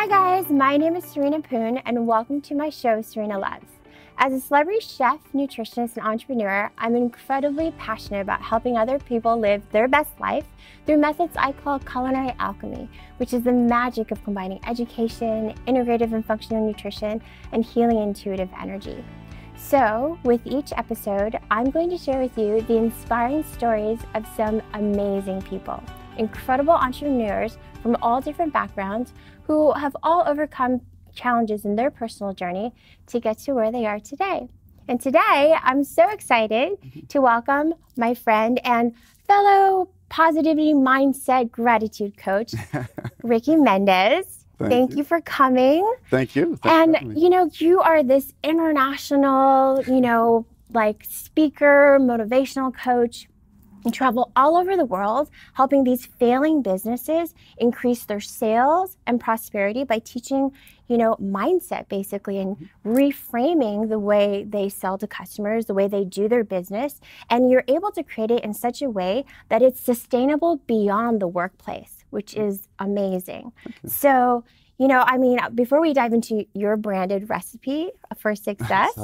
Hi guys, my name is Serena Poon and welcome to my show, Serena Loves. As a celebrity chef, nutritionist, and entrepreneur, I'm incredibly passionate about helping other people live their best life through methods I call culinary alchemy, which is the magic of combining education, integrative and functional nutrition, and healing intuitive energy. So, with each episode, I'm going to share with you the inspiring stories of some amazing people, incredible entrepreneurs from all different backgrounds who have all overcome challenges in their personal journey to get to where they are today. And today, I'm so excited to welcome my friend and fellow positivity mindset gratitude coach, Ricky Mendez. Thank you for coming. Thank you. And, you are this international, speaker, motivational coach. You travel all over the world, helping these failing businesses increase their sales and prosperity by teaching, mindset basically, and reframing the way they sell to customers, the way they do their business. And you're able to create it in such a way that it's sustainable beyond the workplace, which is amazing. So, before we dive into your branded recipe for success,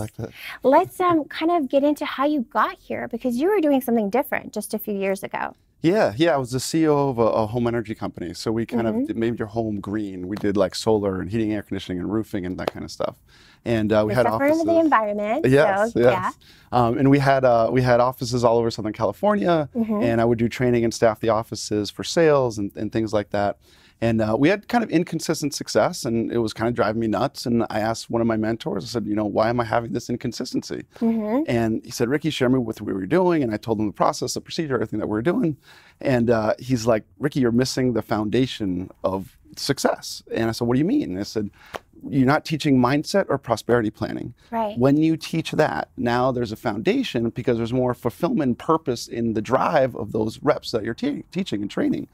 let's kind of get into how you got here, because you were doing something different just a few years ago. Yeah, I was the CEO of a home energy company. So we kind of made your home green. We did like solar and heating, air conditioning, and roofing and that kind of stuff. And we had offices. For the environment. Yes, so, yes. Yeah. And we had offices all over Southern California, and I would do training and staff the offices for sales and things like that. And we had kind of inconsistent success, and it was kind of driving me nuts. And I asked one of my mentors, I said, why am I having this inconsistency? And he said, Ricky, share me with what we were doing. And I told him the process, the procedure, everything that we were doing. And he's like, Ricky, you're missing the foundation of success. And I said, what do you mean? And I said, you're not teaching mindset or prosperity planning. Right. When you teach that, now there's a foundation, because there's more fulfillment and purpose in the drive of those reps that you're teaching and training.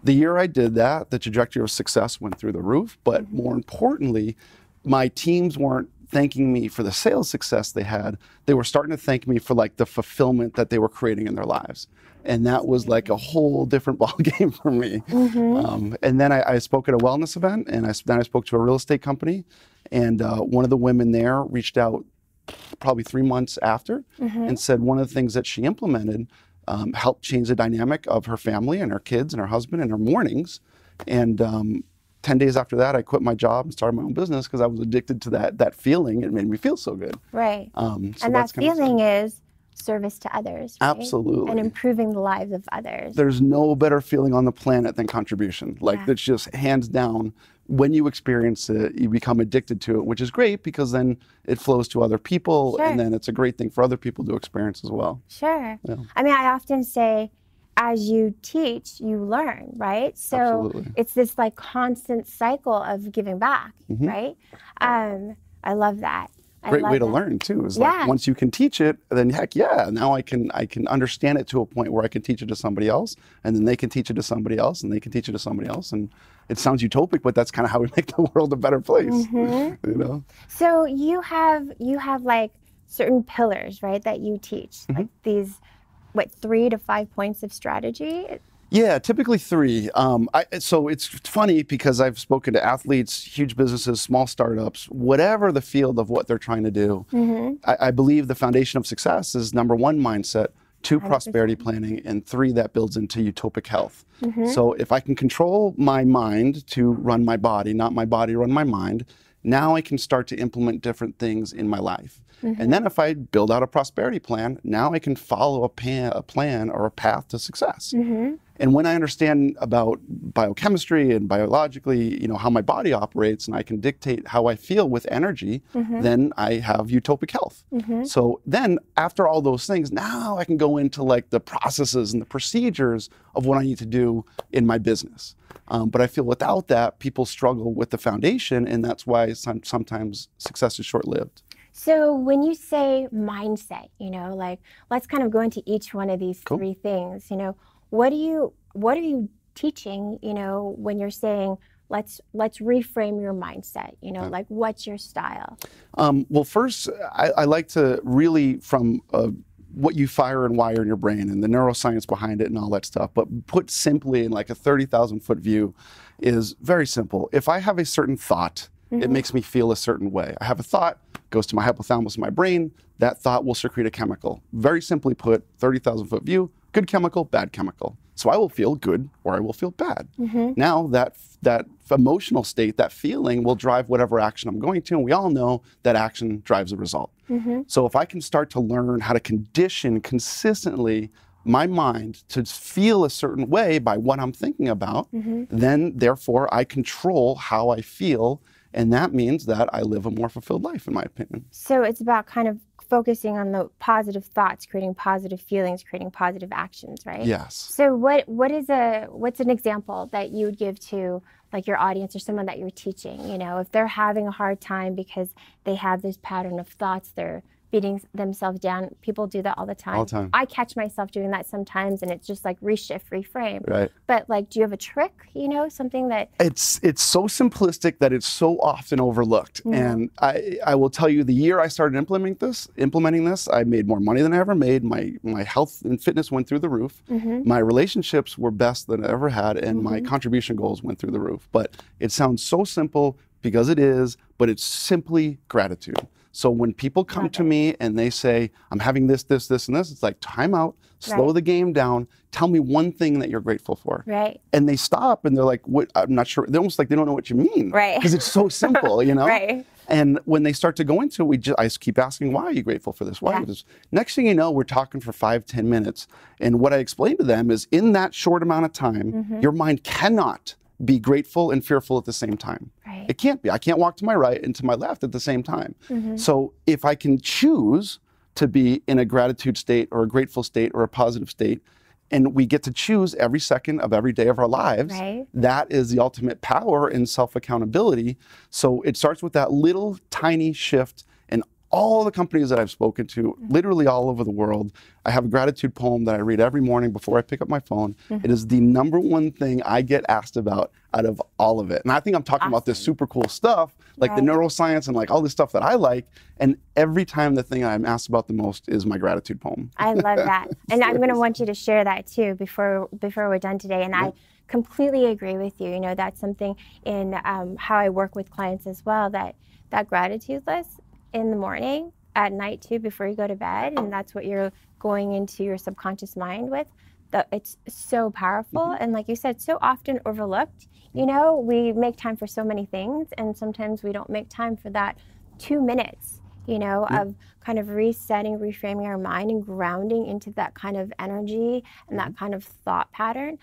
The year I did that, the trajectory of success went through the roof. But more importantly, my teams weren't thanking me for the sales success they had. They were starting to thank me for like the fulfillment that they were creating in their lives. And that was like a whole different ballgame for me. And then I spoke at a wellness event, and then I spoke to a real estate company. And one of the women there reached out probably 3 months after and said one of the things that she implemented helped change the dynamic of her family and her kids and her husband and her mornings. And 10 days after that, I quit my job and started my own business because I was addicted to that feeling. It made me feel so good. Right. So and that feeling is service to others, right? Absolutely. And improving the lives of others. There's no better feeling on the planet than contribution. It's just hands down. When you experience it, you become addicted to it, which is great because then it flows to other people, and then it's a great thing for other people to experience as well. Sure. Yeah. I often say, as you teach, you learn, right? So it's this like constant cycle of giving back, right? I love that. Great way to learn too, is like once you can teach it, then heck yeah, now I can understand it to a point where I can teach it to somebody else, and then they can teach it to somebody else, and they can teach it to somebody else. And it sounds utopic, but that's kind of how we make the world a better place. So you have like certain pillars, right, that you teach, like these 3 to 5 points of strategy? Yeah, typically 3. So it's funny because I've spoken to athletes, huge businesses, small startups, whatever the field of what they're trying to do. I believe the foundation of success is number 1, mindset, 2, 100%. Prosperity planning, and 3, that builds into utopic health. So if I can control my mind to run my body, not my body run my mind, now I can start to implement different things in my life. And then if I build out a prosperity plan, now I can follow a plan or a path to success. And when I understand about biochemistry and biologically, how my body operates, and I can dictate how I feel with energy, then I have utopic health. So then after all those things, now I can go into like the processes and the procedures of what I need to do in my business. But I feel without that, people struggle with the foundation, and that's why sometimes success is short-lived. So when you say mindset, let's kind of go into each one of these 3 things. What are you teaching, when you're saying, let's reframe your mindset, like what's your style? Well, first, I like to really, from what you fire and wire in your brain and the neuroscience behind it and all that stuff, but put simply in like a 30,000 foot view is very simple. If I have a certain thought, it makes me feel a certain way. I have a thought, goes to my hypothalamus in my brain, that thought will secrete a chemical. Very simply put, 30,000-foot view, good chemical, bad chemical. So I will feel good or I will feel bad. Now that emotional state, that feeling will drive whatever action I'm going to, and we all know that action drives a result. So if I can start to learn how to condition consistently my mind to feel a certain way by what I'm thinking about, then therefore I control how I feel, and that means that I live a more fulfilled life, in my opinion. So it's about kind of focusing on the positive thoughts, creating positive feelings, creating positive actions, right? Yes. So what's an example that you would give to like your audience or someone that you're teaching? You know, if they're having a hard time because they have this pattern of thoughts, they're beating themselves down. People do that all the time. All the time. I catch myself doing that sometimes, and it's just like reshift, reframe. Right. But like, do you have a trick? You know, something that it's so simplistic that it's so often overlooked. And I will tell you, the year I started implementing this, I made more money than I ever made. My health and fitness went through the roof. My relationships were best than I ever had, and my contribution goals went through the roof. But it sounds so simple because it is, but it's simply gratitude. So when people come to me and they say, I'm having this, this, this, and this, it's like, time out, slow the game down, tell me one thing that you're grateful for. Right. And they stop and they're like, what? I'm not sure. They're almost like they don't know what you mean. Right. Because it's so simple, you know? Right. And when they start to go into it, I just keep asking, why are you grateful for this? Why? This? Next thing you know, we're talking for 5-10 minutes. And what I explain to them is, in that short amount of time, your mind cannot be grateful and fearful at the same time. Right. It can't be. I can't walk to my right and to my left at the same time. So if I can choose to be in a gratitude state or a grateful state or a positive state, and we get to choose every second of every day of our lives, that is the ultimate power in self-accountability. So it starts with that little tiny shift. And all the companies that I've spoken to, literally all over the world, I have a gratitude poem that I read every morning before I pick up my phone. It is the #1 thing I get asked about out of all of it. And I think I'm talking about this super cool stuff, like the neuroscience and like all this stuff that I like. And every time the thing I'm asked about the most is my gratitude poem. I love that. And I'm going to want you to share that too before we're done today. And I completely agree with you. You know, that's something in how I work with clients as well, that gratitude list in the morning, at night too, before you go to bed, and that's what you're going into your subconscious mind with. It's so powerful, and like you said, so often overlooked. You know, we make time for so many things, and sometimes we don't make time for that 2 minutes, you know, of kind of resetting, reframing our mind and grounding into that kind of energy and that kind of thought pattern.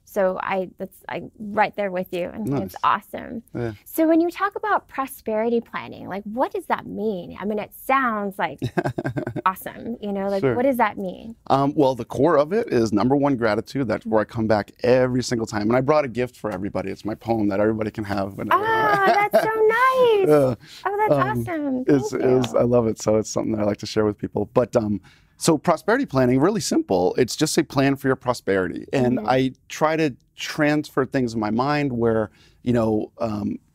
So I'm right there with you, and it's awesome. So when you talk about prosperity planning, like, what does that mean? I mean, it sounds like awesome, you know, like what does that mean? Well, the core of it is #1 gratitude. That's where I come back every single time. And I brought a gift for everybody. It's my poem that everybody can have. That's so nice. Oh, that's awesome. Thank you. I love it. So it's something that I like to share with people. But so prosperity planning, really simple. It's just a plan for your prosperity. And I try to transfer things in my mind where, you know,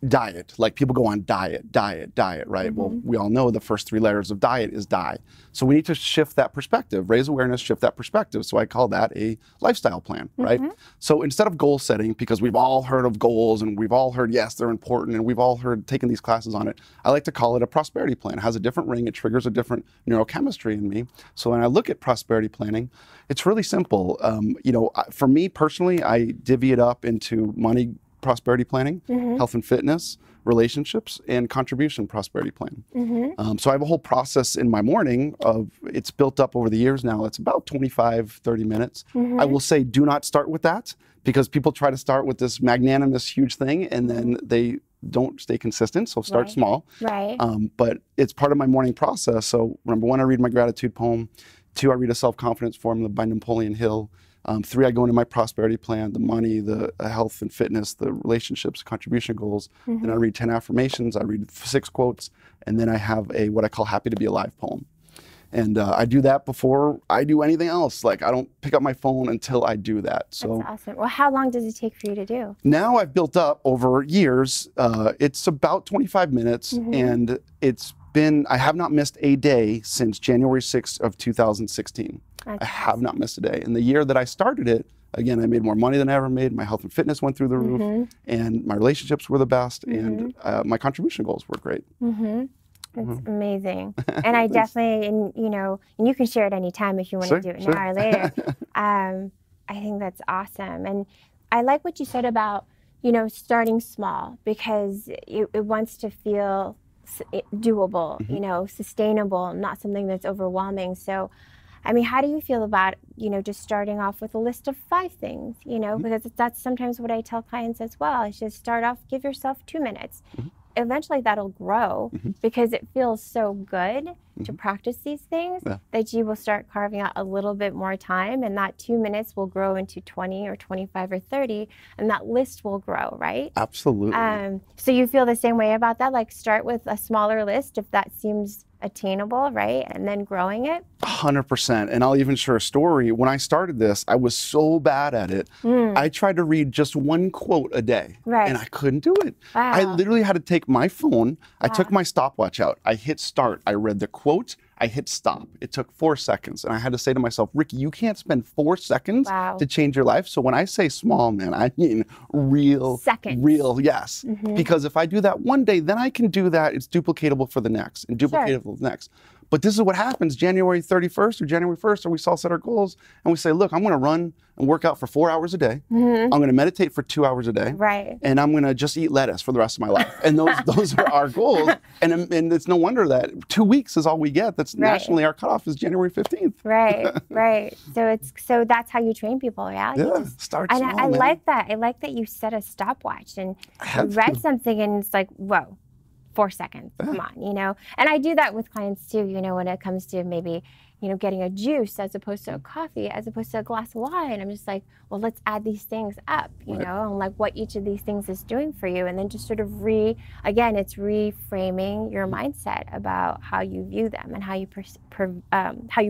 diet, like people go on diet, right? Well, we all know the first 3 letters of diet is die. So we need to shift that perspective, raise awareness, shift that perspective. So I call that a lifestyle plan, right? So instead of goal setting, because we've all heard of goals and we've all heard, yes, they're important, and we've all heard taking these classes on it, I like to call it a prosperity plan. It has a different ring, it triggers a different neurochemistry in me. So when I look at prosperity planning, it's really simple. You know, for me personally, I divvy it up into money prosperity planning, health and fitness, relationships, and contribution prosperity plan. So I have a whole process in my morning of, it's built up over the years now. It's about 25-30 minutes. I will say, do not start with that, because people try to start with this magnanimous, huge thing, and then they don't stay consistent. So start small. But it's part of my morning process. So #1, I read my gratitude poem. 2, I read a self-confidence formula by Napoleon Hill. 3, I go into my prosperity plan, the money, the health and fitness, the relationships, contribution goals. Then I read 10 affirmations, I read 6 quotes, and then I have a what I call happy to be alive poem. And I do that before I do anything else. Like, I don't pick up my phone until I do that. So that's awesome. Well, how long does it take for you to do? Now I've built up over years. It's about 25 minutes, and I have not missed a day since January 6th of 2016. I have not missed a day. And the year that I started it, Again, I made more money than I ever made. My health and fitness went through the roof, and my relationships were the best, and my contribution goals were great. It's amazing. And I definitely, and you can share it anytime if you want to do it now or later. I think that's awesome. And I like what you said about, starting small, because it wants to feel doable, sustainable, not something that's overwhelming. So, I mean, how do you feel about, just starting off with a list of 5 things, because that's sometimes what I tell clients as well. Is just start off, give yourself 2 minutes. Eventually that'll grow because it feels so good to practice these things that you will start carving out a little bit more time, and that 2 minutes will grow into 20 or 25 or 30, and that list will grow, right? Absolutely. So you feel the same way about that? Like start with a smaller list if that seems attainable, right? And then growing it? 100%. And I'll even share a story. When I started this, I was so bad at it. I tried to read just 1 quote a day, and I couldn't do it. Wow. I literally had to take my phone. I took my stopwatch out. I hit start. I read the quote. I hit stop. It took 4 seconds. And I had to say to myself, Ricky, you can't spend 4 seconds to change your life. So when I say small, man, I mean real. Seconds. Real, yes. Because if I do that one day, then I can do that. It's duplicatable for the next and duplicatable for the next. But this is what happens January 31st or January 1st, or we all set our goals and we say, look, I'm going to run and work out for 4 hours a day. I'm going to meditate for 2 hours a day. Right. And I'm going to just eat lettuce for the rest of my life. And those are our goals. And it's no wonder that 2 weeks is all we get. That's nationally our cutoff is January 15th. Right. So that's how you train people, yeah? Yeah, start small, I like that. I like that you set a stopwatch and you read something and it's like, whoa. 4 seconds, come on, And I do that with clients too, when it comes to maybe, getting a juice as opposed to a coffee, as opposed to a glass of wine. I'm just like, well, let's add these things up, and like what each of these things is doing for you. And then just sort of again, it's reframing your mindset about how you view them and how you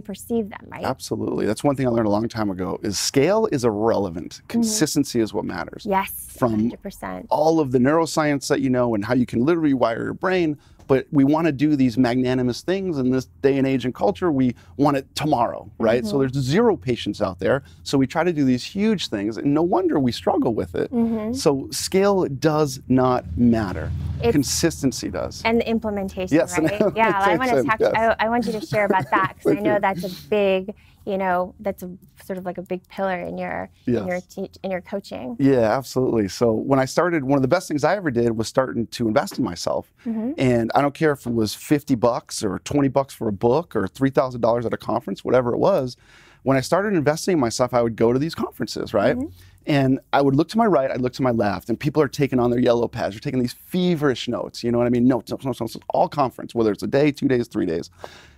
perceive them, right? Absolutely. That's one thing I learned a long time ago is scale is irrelevant. Consistency is what matters. Yes, from 100%. All of the neuroscience that you know and how you can literally wire your brain. But we want to do these magnanimous things in this day and age and culture. We want it tomorrow, right? So there's 0 patience out there. So we try to do these huge things, and no wonder we struggle with it. So scale does not matter. Consistency does. And the implementation, yes, right? Yeah, I want to talk. I want you to share about that because I know that's a big, that's a sort of like a big pillar in your in your coaching. Yeah, absolutely. So when I started, one of the best things I ever did was starting to invest in myself. And I don't care if it was $50 or $20 for a book or $3,000 at a conference, whatever it was. When I started investing in myself, I would go to these conferences, right? And I would look to my right, I'd look to my left, and people are taking on their yellow pads, they're taking these feverish notes, you know what I mean? Notes, all conference, whether it's a day, 2 days, 3 days.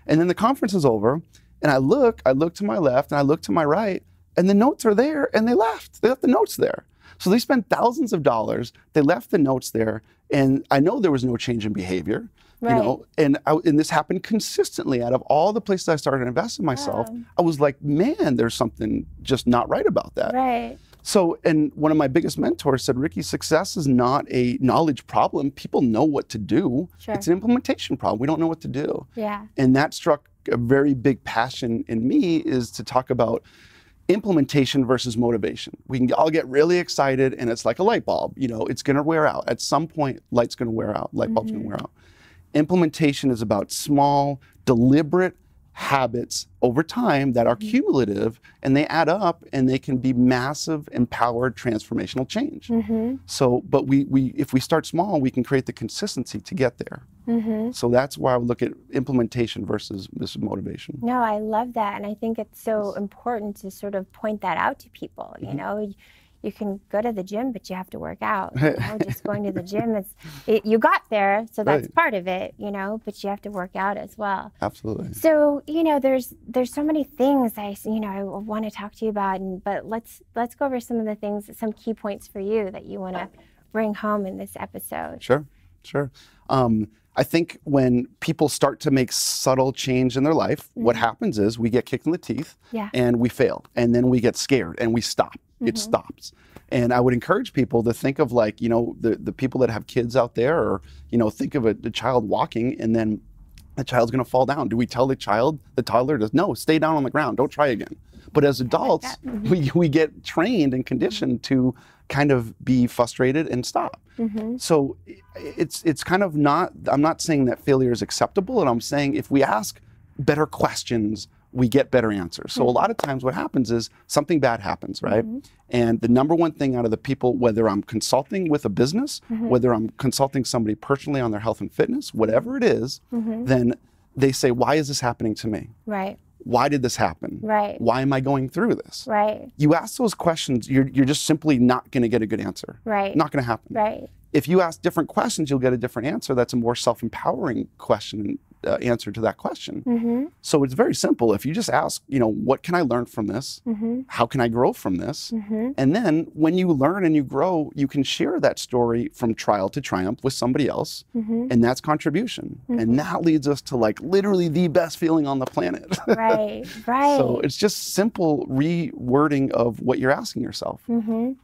And then the conference is over, and I look to my left, and I look to my right, and the notes are there, and they left. They left the notes there. So they spent thousands of dollars, they left the notes there, and I know there was no change in behavior. And this happened consistently. Out of all the places I started to invest in myself, I was like, man, there's something just not right about that. Right. So, and one of my biggest mentors said, Ricky, success is not a knowledge problem. People know what to do. It's an implementation problem. We don't know what to do. Yeah. And that struck a very big passion in me, is to talk about implementation versus motivation. We can all get really excited, and it's like a light bulb. It's going to wear out. At some point, light's going to wear out. Light bulb's going to wear out. Implementation is about small, deliberate habits over time that are cumulative, and they add up, and they can be massive, empowered, transformational change. So, but if we start small, we can create the consistency to get there. So that's why I would look at implementation versus motivation. No, I love that, and I think it's so important to sort of point that out to people. You can go to the gym, but you have to work out. Just going to the gym, you got there, so that's part of it, but you have to work out as well. Absolutely. So, there's so many things I want to talk to you about, but let's go over some of the things, some key points for you that you want to bring home in this episode. Sure. I think when people start to make subtle change in their life, what happens is we get kicked in the teeth and we fail, and then we get scared and we stop. It stops. And I would encourage people to think of the people that have kids out there, or, think of a child walking, and then the child's going to fall down. Do we tell the toddler to, no, stay down on the ground, don't try again? But as adults, we get trained and conditioned to kind of be frustrated and stop. So it's kind of not, I'm not saying that failure is acceptable, and I'm saying if we ask better questions, we get better answers. So a lot of times what happens is something bad happens, right? And the number one thing out of the people, whether I'm consulting with a business, whether I'm consulting somebody personally on their health and fitness, whatever it is, then they say, why is this happening to me? Right. Why did this happen? Right. Why am I going through this? Right. You ask those questions, you're just simply not going to get a good answer. Right. Not going to happen. Right. If you ask different questions, you'll get a different answer. That's a more self-empowering question, answer to that question. So it's very simple. If you just ask, you know, what can I learn from this? How can I grow from this? And then when you learn and you grow, you can share that story from trial to triumph with somebody else. And that's contribution. And that leads us to like literally the best feeling on the planet. Right. Right. So it's just simple rewording of what you're asking yourself.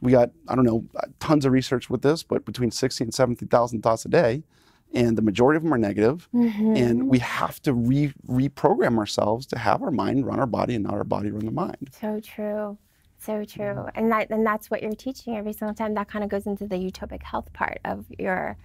We got, I don't know, tons of research with this, but between 60 and 70,000 thoughts a day. And the majority of them are negative. And we have to reprogram ourselves to have our mind run our body and not our body run the mind. So true. So true. And that's what you're teaching every single time. That kind of goes into the utopic health part of your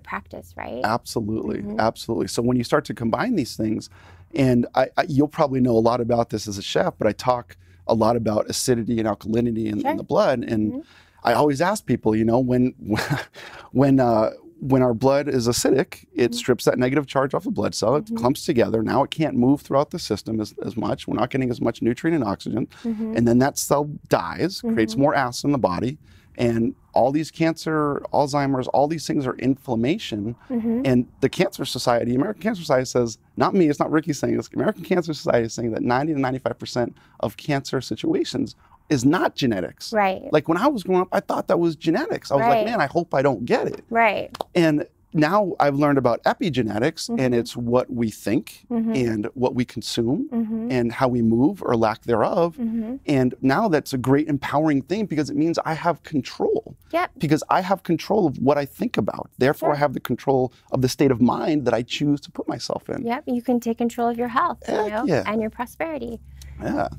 practice, right? Absolutely. Absolutely. So when you start to combine these things, and you'll probably know a lot about this as a chef, but I talk a lot about acidity and alkalinity in the blood. And I always ask people, you know, when our blood is acidic, it strips that negative charge off the blood cell, it clumps together. Now it can't move throughout the system as much. We're not getting as much nutrient and oxygen. And then that cell dies, creates more acid in the body. And all these cancer, Alzheimer's, all these things are inflammation. And the Cancer Society, American Cancer Society says, not me, it's not Ricky saying this, American Cancer Society is saying that 90 to 95% of cancer situations is not genetics. Right. Like when I was growing up, I thought that was genetics. I was like, man, I hope I don't get it. Right. And now I've learned about epigenetics, and it's what we think and what we consume and how we move or lack thereof. And now that's a great empowering thing because it means I have control. Because I have control of what I think about. Therefore, I have the control of the state of mind that I choose to put myself in. You can take control of your health, you know, and your prosperity.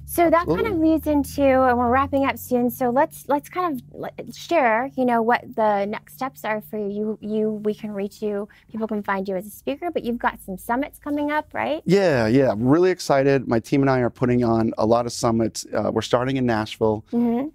So that kind of leads into, and we're wrapping up soon. So let's kind of share, you know, what the next steps are for you. We can reach you. People can find you as a speaker, but you've got some summits coming up, right? Yeah. I'm really excited. My team and I are putting on a lot of summits. We're starting in Nashville,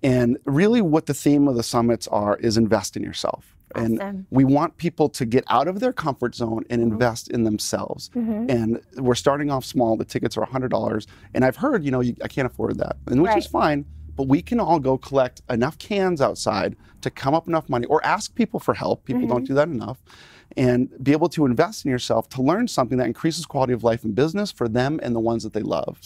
and really, what the theme of the summits is invest in yourself. And we want people to get out of their comfort zone and invest in themselves. And we're starting off small. The tickets are $100. And I've heard, you know, I can't afford that, and which is fine. But we can all go collect enough cans outside to come up enough money, or ask people for help. People don't do that enough. And be able to invest in yourself to learn something that increases quality of life in business for them and the ones that they love.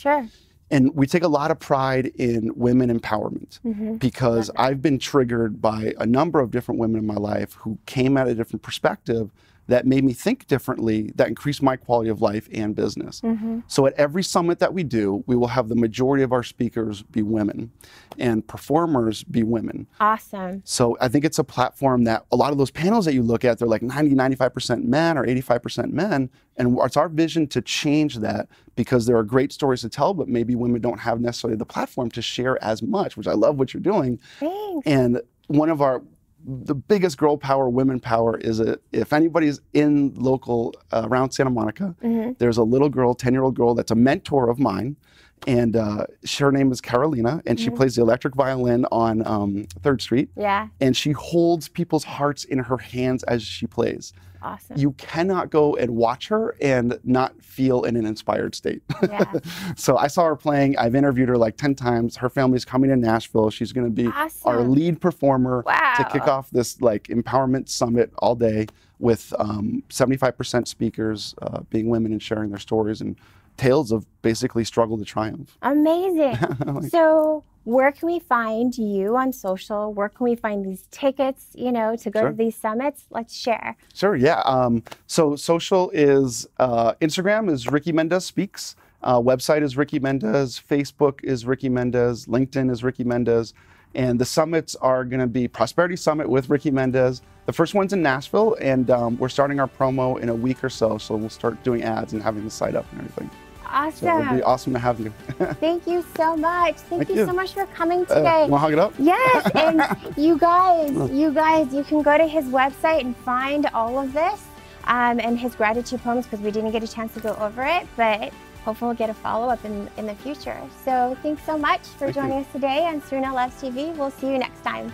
And we take a lot of pride in women empowerment because I've been triggered by a number of different women in my life who came at a different perspective that made me think differently, that increased my quality of life and business. So at every summit that we do, we will have the majority of our speakers be women and performers be women. Awesome. So I think it's a platform that a lot of those panels that you look at, they're like 90, 95% men or 85% men. And it's our vision to change that because there are great stories to tell, but maybe women don't have necessarily the platform to share as much, which I love what you're doing. Thanks. And one of the biggest girl power, women power is if anybody's in local around Santa Monica, there's a little girl, 10-year-old girl that's a mentor of mine. And her name is Carolina, and she plays the electric violin on 3rd Street. And she holds people's hearts in her hands as she plays. Awesome. You cannot go and watch her and not feel in an inspired state. So I saw her playing. I've interviewed her like 10 times. Her family's coming to Nashville. She's going to be our lead performer to kick off this like empowerment summit all day with 75% speakers being women and sharing their stories and tales of basically struggle to triumph. Amazing. So where can we find you on social? Where can we find these tickets, you know, to go to these summits? Let's share. So social is, Instagram is Ricky Mendez Speaks. Website is Ricky Mendez. Facebook is Ricky Mendez. LinkedIn is Ricky Mendez. And the summits are going to be Prosperity Summit with Ricky Mendez. The first one's in Nashville, and we're starting our promo in a week or so. So we'll start doing ads and having the site up and everything. Awesome. So it'll be awesome to have you. Thank you so much. Thank you so much for coming today. Want to hug it up? Yes, and you guys, you can go to his website and find all of this and his gratitude poems, because we didn't get a chance to go over it, but hopefully we'll get a follow-up in the future. So thanks so much for joining us today on Serena Loves TV. We'll see you next time.